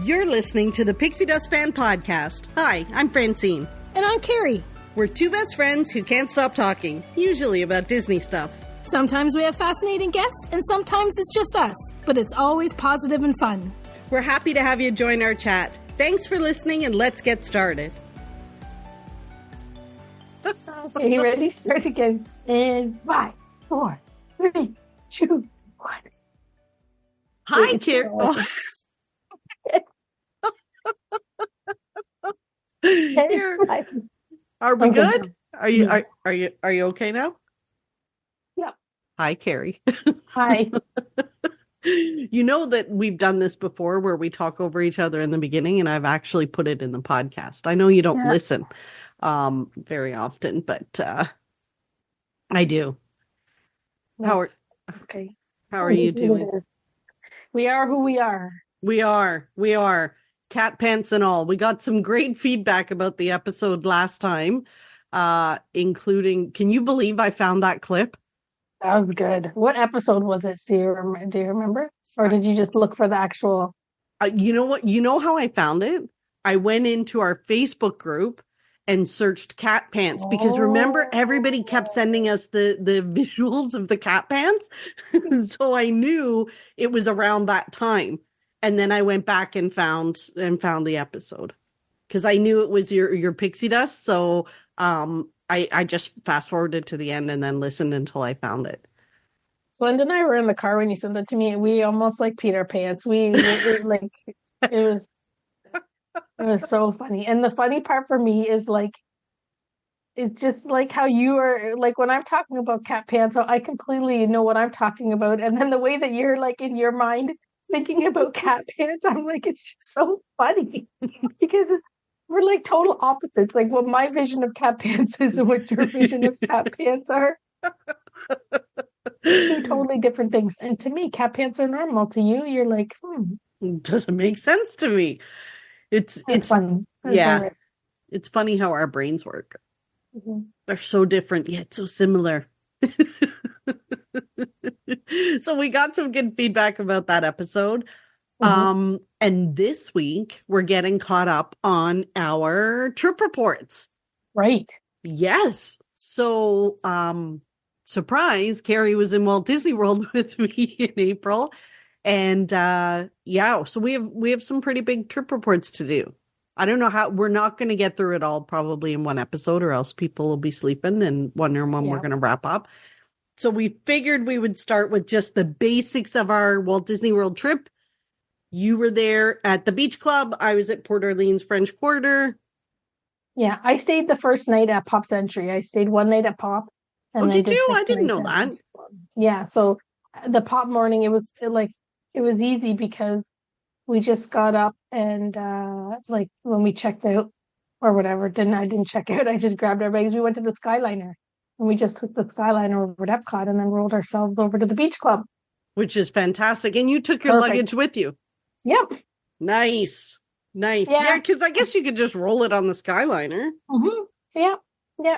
You're listening to the Pixie Dust Fan Podcast. Hi, I'm Francine. And I'm Carrie. We're two best friends who can't stop talking, usually about Disney stuff. Sometimes we have fascinating guests, and sometimes it's just us. But it's always positive and fun. We're happy to have you join our chat. Thanks for listening, and let's get started. Okay, you ready? Start again. And 5, 4, 3, 2, 1. Hi, Carrie. Oh. Are we good? Are you okay now? Yeah. Hi, Carrie. Hi. You know that we've done this before where we talk over each other in the beginning, and I've actually put it in the podcast. I know you don't listen very often, but I do. How are you doing? We are who we are. We are. Cat pants and all. We got some great feedback about the episode last time, including, can you believe I found that clip? That was good. What episode was it? Do you remember? Or did you just look for the actual? You know what? You know how I found it? I went into our Facebook group and searched cat pants because remember, everybody kept sending us the visuals of the cat pants. So I knew it was around that time. And then I went back and found the episode because I knew it was your pixie dust. So I just fast forwarded to the end and then listened until I found it. So Linda and I were in the car when you sent it to me. We almost like Peter Pants. We like it was so funny. And the funny part for me is like it's just like how you are like when I'm talking about cat pants, I completely know what I'm talking about. And then the way that you're like in your mind thinking about cat pants, I'm like, it's just so funny because we're like total opposites. Like what my vision of cat pants is and what your vision of cat pants are. Two totally different things. And to me, cat pants are normal. To you, you're like, It doesn't make sense to me. It's funny. Yeah. It's funny how our brains work. Mm-hmm. They're so different, yet so similar. So we got some good feedback about that episode. Mm-hmm. And this week we're getting caught up on our trip reports. Right. Yes. So surprise, Carrie was in Walt Disney World with me in April. And so we have some pretty big trip reports to do. I don't know how we're not going to get through it all probably in one episode or else people will be sleeping and wondering when we're going to wrap up. So we figured we would start with just the basics of our Walt Disney World trip. You were there at the beach club. I was at Port Orleans French Quarter. Yeah, I stayed the first night at Pop Century. I stayed one night at Pop. And did you? I didn't know that. Yeah, so the Pop morning, it was easy because we just got up and like when we checked out or whatever, I didn't check out. I just grabbed our bags. We went to the Skyliner. And we just took the Skyliner over to Epcot and then rolled ourselves over to the beach club. Which is fantastic. And you took your luggage with you. Yep. Nice. Yeah, because I guess you could just roll it on the Skyliner. Mm-hmm. Yeah,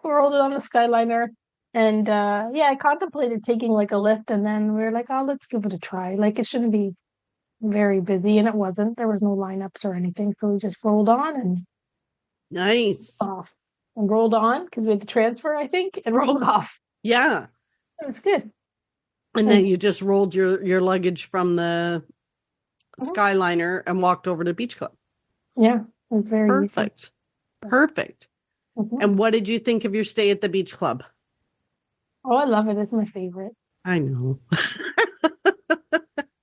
we rolled it on the Skyliner. And I contemplated taking like a lift and then we were like, oh, let's give it a try. Like it shouldn't be very busy. And it wasn't. There was no lineups or anything. So we just rolled on and nice. Off. And rolled on because we had to transfer, I think, and rolled off. Yeah. It was good. And then you just rolled your luggage from the Skyliner and walked over to Beach Club. Yeah, it was very perfect. Easy. Perfect. Mm-hmm. And what did you think of your stay at the Beach Club? Oh, I love it. It's my favorite. I know.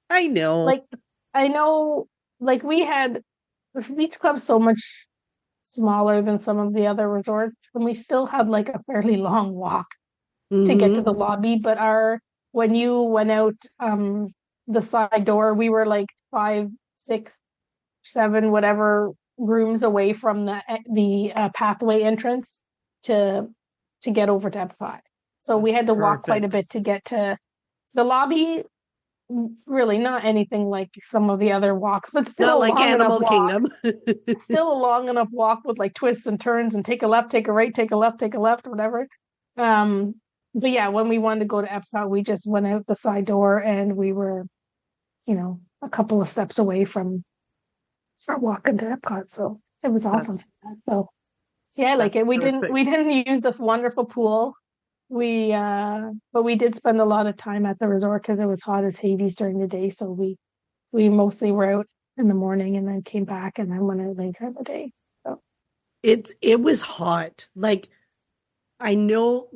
I know. Like we had the Beach Club so much smaller than some of the other resorts, and we still had like a fairly long walk to get to the lobby. But when you went out the side door, we were like 5, 6, 7, whatever rooms away from the pathway entrance to get over to Epcot. So we had to walk quite a bit to get to the lobby. Really not anything like some of the other walks, but still not like Animal Kingdom. Still a long enough walk with like twists and turns and take a left, take a right, take a left, take a left, whatever. But yeah, when we wanted to go to Epcot, we just went out the side door and we were, a couple of steps away from for walking to Epcot. So it was awesome. That's So yeah, I like that's it. We perfect. didn't use the wonderful pool. But we did spend a lot of time at the resort because it was hot as Hades during the day. So we mostly were out in the morning and then came back and then went out later in the day. So It was hot. Like I know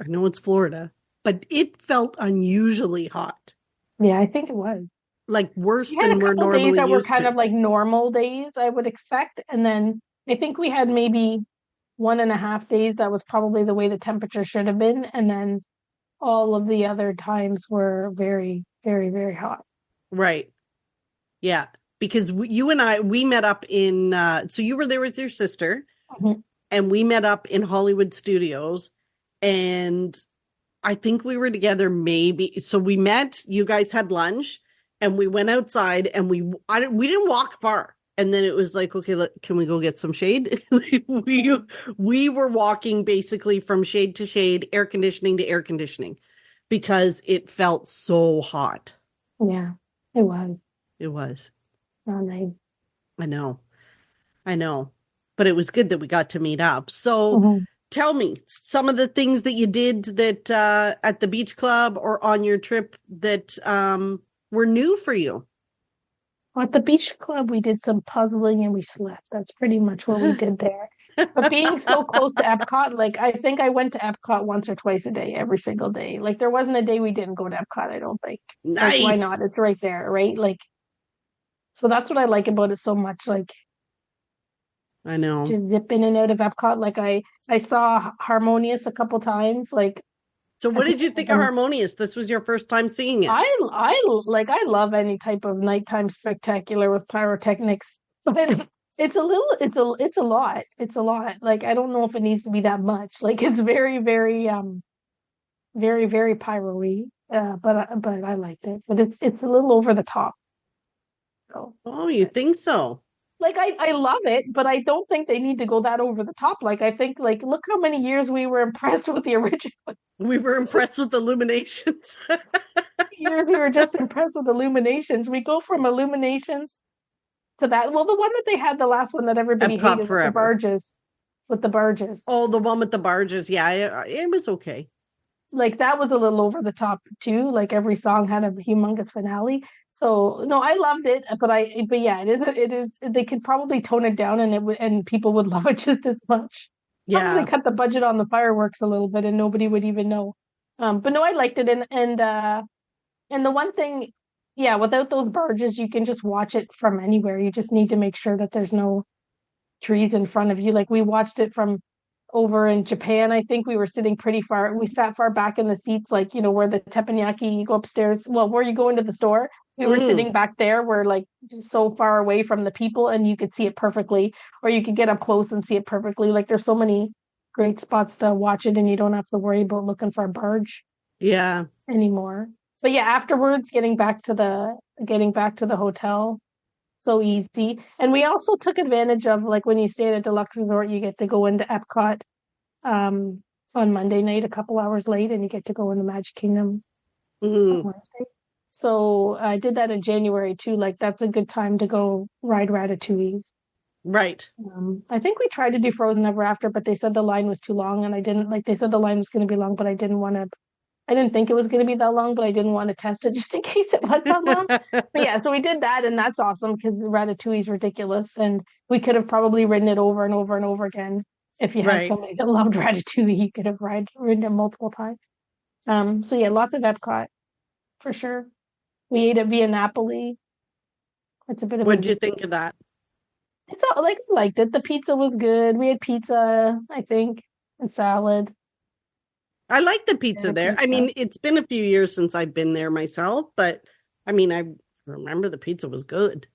I know it's Florida, but it felt unusually hot. yeah, I think it was. Like worse We had a than we're couple days normally that were used kind to. of like normal days, I would expect. And then I think we had maybe 1.5 days that was probably the way the temperature should have been. And then all of the other times were very, very, very hot. Right. Yeah. Because you and we met up in so you were there with your sister Mhm. and we met up in Hollywood Studios and I think we were together maybe. So we met, you guys had lunch and we went outside and we didn't walk far. And then it was like, okay, can we go get some shade? We were walking basically from shade to shade, air conditioning to air conditioning because it felt so hot. Yeah, it was. It was. Oh, nice. I know. I know. But it was good that we got to meet up. So Mhm. tell me some of the things that you did that at the beach club or on your trip that were new for you. At the beach club, we did some puzzling and we slept. That's pretty much what we did there. But being so close to Epcot, like I think I went to Epcot once or twice a day, every single day. Like there wasn't a day we didn't go to Epcot, I don't think. Like why Nice. not? It's right there, right? Like so that's what I like about it so much. Like I know. just zip in and out of Epcot. Like I saw Harmonious a couple times, like So at what the did you end of think of the Harmonious? This was your first time seeing it. I love any type of nighttime spectacular with pyrotechnics, but it's a lot. It's a lot. Like I don't know if it needs to be that much. Like it's very very very pyro-y. But I liked it. But it's a little over the top. So Oh, you think so? like I love it, but I don't think they need to go that over the top. Like I think like look how many years we were impressed with the original. We were impressed with Illuminations. Years we were just impressed with Illuminations. We go from Illuminations to that. Well, the one that they had, the last one that everybody Epcot hated Forever. with the barges. Oh, the one with the barges. Yeah, it was okay. Like that was a little over the top too. Like every song had a humongous finale. So no, I loved it, but yeah, it is they could probably tone it down and and people would love it just as much. Probably Yeah. cut the budget on the fireworks a little bit and nobody would even know. But no, I liked it and the one thing, yeah, without those barges, you can just watch it from anywhere. You just need to make sure that there's no trees in front of you. Like we watched it from over in Japan. I think we were sitting pretty far. We sat far back in the seats, like, you know, where the teppanyaki, you go upstairs. Well, where you go into the store. We were Mm, sitting back there. We're like so far away from the people and you could see it perfectly, or you could get up close and see it perfectly. Like there's so many great spots to watch it and you don't have to worry about looking for a barge yeah. anymore. But yeah, afterwards, getting back to the hotel, so easy. And we also took advantage of like when you stay at a deluxe resort, you get to go into Epcot um on Monday night a couple hours late, and you get to go in the Magic Kingdom on Mm, Wednesday. So I did that in January too. Like that's a good time to go ride Ratatouille. right. I think we tried to do Frozen Ever After, but they said the line was too long, and I didn't like. They said the line was going to be long, but I didn't want to. I didn't think it was going to be that long, but I didn't want to test it just in case it was that long. But yeah, so we did that, and that's awesome because Ratatouille is ridiculous, and we could have probably ridden it over and over and over again if you had Right. somebody that loved Ratatouille. You could have ridden it multiple times. So yeah, lots of Epcot for sure. We ate at Via Napoli. It's a bit of a What'd you deep. think of that? It's all like I liked it. The pizza was good. We had pizza, I think, and salad. I like the And pizza a there. I pizza. mean, it's been a few years since I've been there myself, but I mean, I remember the pizza was good.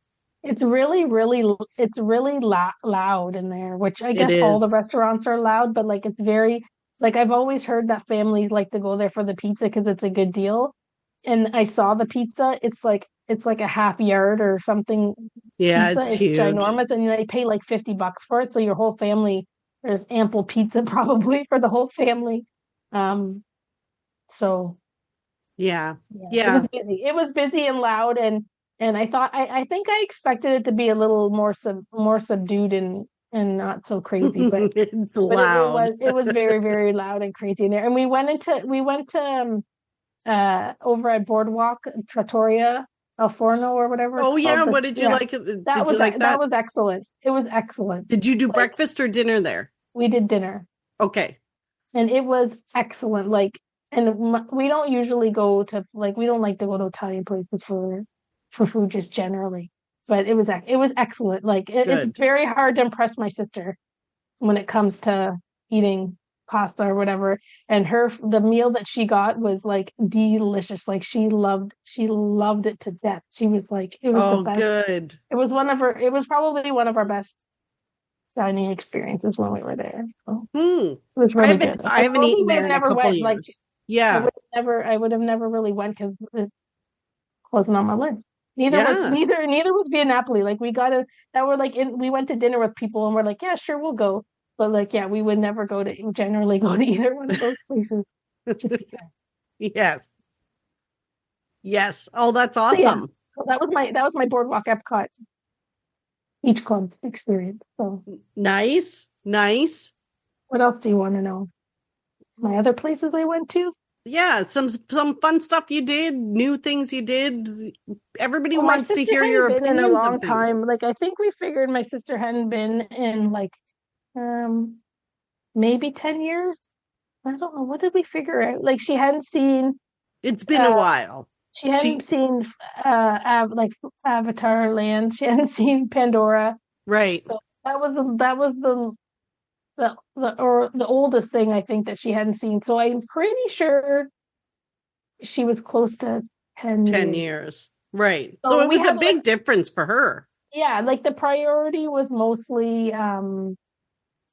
It's really loud in there, which I It guess all the is. restaurants are loud, but like it's very like I've always heard that families like to go there for the pizza because it's a good deal. And I saw the pizza, it's like a half yard or something Yeah, pizza. it's It's huge. ginormous and they pay like $50 for it. So your whole family, there's ample pizza probably for the whole family. Um, so Yeah. yeah, it was Yeah. busy. It was busy and loud, and And I think I expected it to be a little more subdued and not so crazy, It's but loud. it was very, very loud and crazy in there. And we went to over at Boardwalk Trattoria Al Forno or whatever it's Oh called. yeah, what did you like? Did you like That that? was excellent. It was excellent. Did you do Like, breakfast or dinner there? we did dinner, Okay. and it was excellent. Like, and we don't usually go to like we don't like to go to Italian places for food just generally, but it was excellent. Like, it's Good. very hard to impress my sister when it comes to eating pasta or whatever. And the meal that she got was like delicious. Like, she loved it to death. She was like, it was the Oh, best. good. It was probably one of our best dining experiences when we were there. So Hmm. it was really good. Like, I I haven't probably eaten would there have in a never couple went. Like, years. Yeah. I would have never really went because it wasn't on my list. Yeah. Neither was Via Napoli. Like, we went to dinner with people and we're like, yeah, sure, we'll go. But like, yeah, we would never generally go to either one of those places. Just because. Yes. Yes. Oh, that's So yeah, awesome. so that was my Boardwalk Epcot Beach Club experience. So Nice. Nice. what else do you want to know? My other places I went to? Yeah, some fun stuff you did, new things you did. Everybody Well, my wants to sister hear your hadn't been in a opinions of long things. time. Like, I think we figured my sister hadn't been in like um maybe 10 years. I don't know. What did we figure out? Like, It's been a uh while. she hadn't She seen like Avatar Land. She hadn't seen Pandora. right. So that was the oldest thing I think that she hadn't seen. So I'm pretty sure she was close to 10 10 years. years. Right. So So it we was a had like, big difference for her. yeah, like the priority was mostly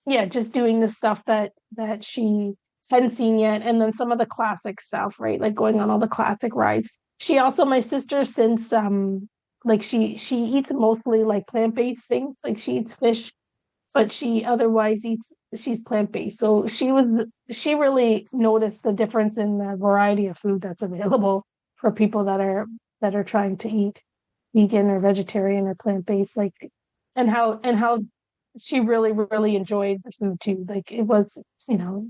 yeah, just doing the stuff that she hadn't seen yet, and then some of the classic stuff, right? Like going on all the classic rides. She also, my sister, since like she eats mostly like plant-based things, like she eats fish, but she otherwise she's plant-based. So she really noticed the difference in the variety of food that's available for people that are trying to eat vegan or vegetarian or plant-based, like, and how she really, really enjoyed the food too. Like, it was, you know,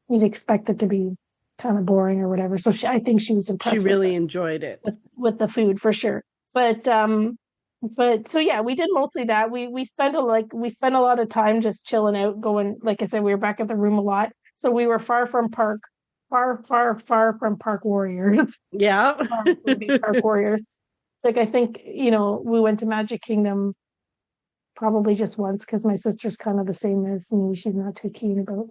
you'd expect it to be kind of boring or whatever. So I think she was She impressed really enjoyed it. with the food for sure. But so yeah, we did mostly that. We spent a lot of time just chilling out, going, like I said, we were back at the room a lot. So we were far from park warriors. Yeah. Far from being park warriors. Like, I think, we went to Magic Kingdom probably just once because my sister's kind of the same as me. She's not too keen about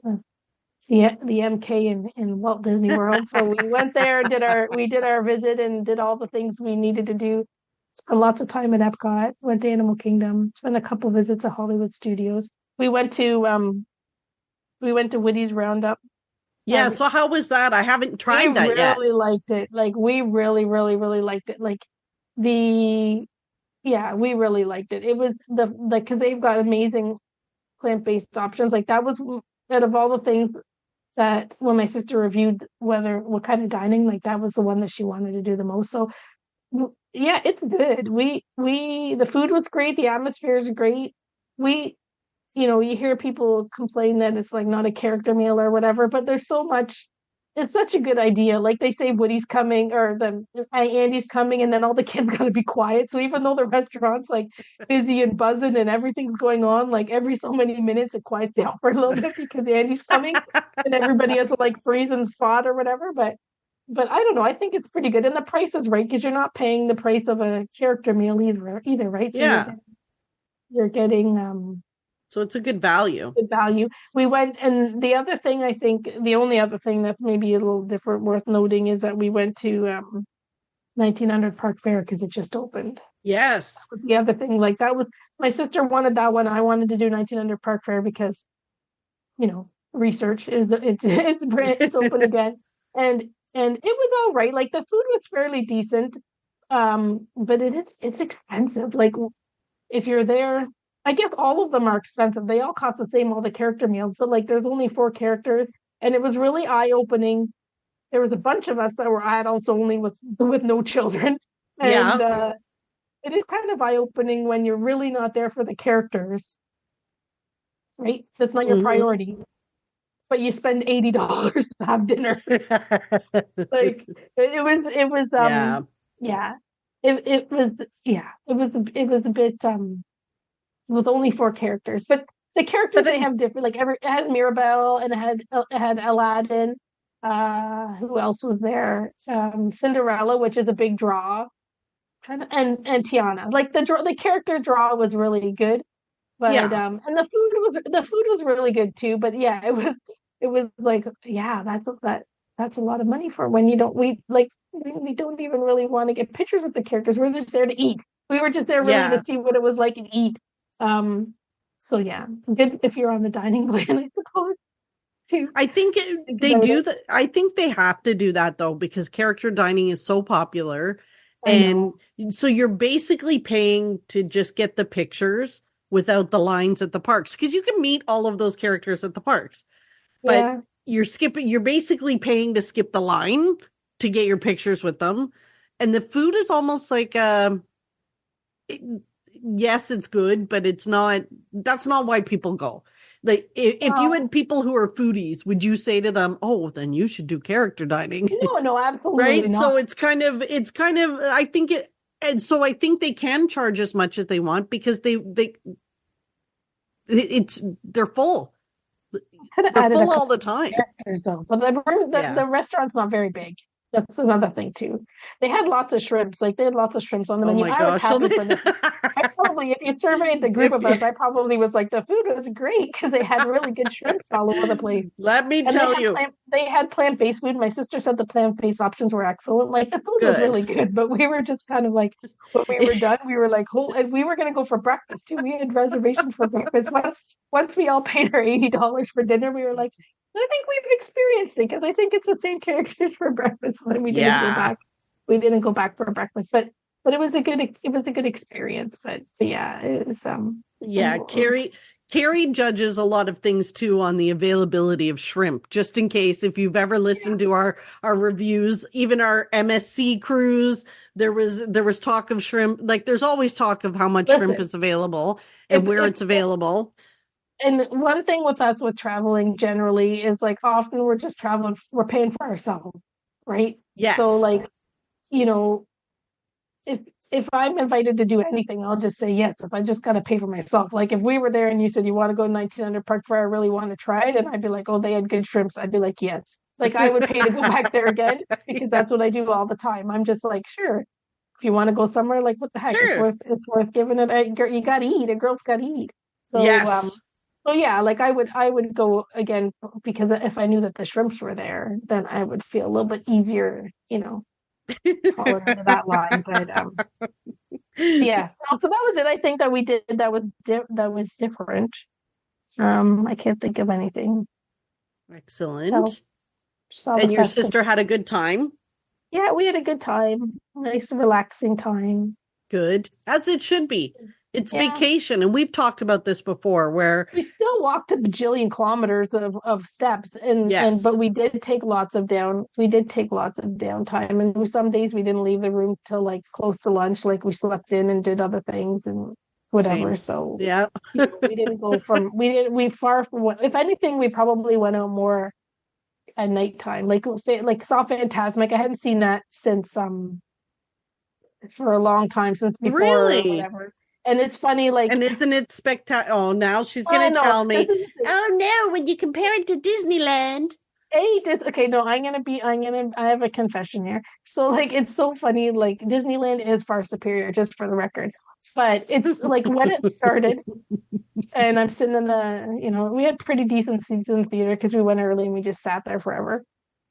the MK in Walt Disney World. So we went there, we did our visit and did all the things we needed to do. Spent lots of time at Epcot, went to Animal Kingdom, spent a couple visits at Hollywood Studios. We went to Woody's Roundup. Yeah, so how was that? I haven't We tried that yet. really liked it. Like, we really, really, really liked it. Like, the yeah, we really liked it. It was because they've got amazing plant-based options. Like, that was out of all the things that when my sister reviewed what kind of dining, like, that was the one that she wanted to do the most. So yeah, it's good. The food was great. The atmosphere is great. We, you hear people complain that it's like not a character meal or whatever, but there's so much. It's such a good idea. Like, they say Woody's coming or the Andy's coming, and then all the kids gotta be quiet. So even though the restaurant's like busy and buzzing and everything's going on, like every so many minutes it quiets down for a little bit because Andy's coming and everybody has to like freeze and spot or whatever. But I don't know. I think it's pretty good, and the price is right because you're not paying the price of a character meal either, right? So Yeah. you're getting So it's a good value. good value. We went, and the only other thing that's maybe a little different worth noting is that we went to 1900 Park Fair because it just opened. Yes. The other thing, like, that was, my sister wanted that one. I wanted to do 1900 Park Fair because, research it's open again, and it was all right. Like, the food was fairly decent, but it's expensive. Like, if you're there, I guess all of them are expensive. They all cost the same, all the character meals, but like, there's only 4 characters, and it was really eye-opening. There was a bunch of us that were adults only with no children, and Yeah. it is kind of eye-opening when you're really not there for the characters, right? That's not your Mhm. priority, but you spend $80 to have dinner. Like Yeah. yeah. It was it was a bit with only four characters, but the characters But they have different. Like it had Mirabelle and it had Aladdin. Who else was there? Cinderella, which is a big draw, and Tiana. Like the character draw was really good, but yeah. and the food was really good too. But yeah, it was like yeah, that's a lot of money for when you don't we don't even really want to get pictures with the characters. We're just there to eat. We were just there really to Yeah. see what it was like and eat. Um, so yeah, good if you're on the dining plan, I suppose, to I think think they about do it. that. I think they have to do that though, because character dining is so popular. I And know. so you're basically paying to just get the pictures without the lines at the parks, because you can meet all of those characters at the parks, but Yeah. you're basically paying to skip the line to get your pictures with them. And the food is almost like, it- yes, it's good, but that's not why people go. Like, if you No, had people who are foodies, would you say to them, "Oh, then you should do character dining"? no, absolutely Right? not. So it's kind of, I think it, and so I think they can charge as much as they want because they're full. Could have They're added a full all couple the time. characters though, but Yeah. the restaurant's not very big. That's another thing too. They had lots of shrimps, like they had lots of shrimps on the Oh menu. my I was gosh. So happy for them. I probably, if you surveyed the group of us, if I probably was like, the food was great because they had really good shrimps all over the place. let me And tell you, they had plant-based food. My sister said the plant-based options were excellent. Like the food was good. really good, but we were just kind of like when we were done, we were like, oh, and we were gonna go for breakfast too. We had reservations for breakfast. Once we all paid our $80 for dinner, we were like, I think we've experienced it because I think it's the same characters for breakfast. And we didn't go Yeah. back. We didn't go back for breakfast, but it was a good experience. But yeah, it was Yeah, Carrie judges a lot of things too on the availability of shrimp. Just in case, if you've ever listened to our reviews, even our MSC cruise, there was talk of shrimp. Like there's always talk of how much shrimp listen. is available and where If it's available. And one thing with us with traveling generally is like often we're just traveling, we're paying for ourselves, right? So Yes. like, you know, if if I'm invited to do anything, I'll just say yes. If I just gotta pay for myself. Like if we were there and you said you want to go to 1900 Park Fair, I really want to try it, and I'd be like, oh, they had good shrimps. I'd be like, yes. Like I would pay to go back there again because Yeah, that's what I do all the time. I'm just like, sure, if you want to go somewhere, like what the heck, sure. it's worth giving it. You got to eat. A girl's got to eat. So Yes. so yeah, like I would go again because if I knew that the shrimps were there, then I would feel a little bit easier, falling into that line. But yeah, so that was it. I think that we did that was different. I can't think of anything else. Excellent. Saw the And your festival. sister had a good time? Yeah, we had a good time. Nice relaxing time. Good. As it should be. It's Yeah. vacation. And we've talked about this before where, We still walked a bajillion kilometers of steps and but yes, we did take lots of downtime and some days we didn't leave the room till like close to lunch, like we slept in and did other things and whatever. same. So, Yeah. we didn't go from we didn't we far from what if anything, we probably went out more at nighttime. Like say like saw Phantasmic. I hadn't seen that since for a long time, since before or Really? whatever. And it's funny, like And isn't it spectacular? Oh, now she's going oh to no, tell this me, is the thing. oh no, when you compare it to Disneyland. Okay, no, I have a confession here. So like it's so funny, like Disneyland is far superior, just for the record. But it's like when it started and I'm sitting in we had pretty decent seats in the theater because we went early and we just sat there forever.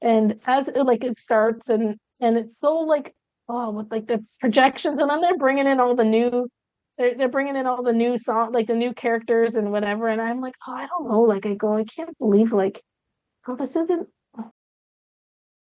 And as it starts and it's so like oh with like the projections and then they're bringing in all the new song like the new characters and whatever and I'm like, oh, I don't know, like I can't believe like oh, this isn't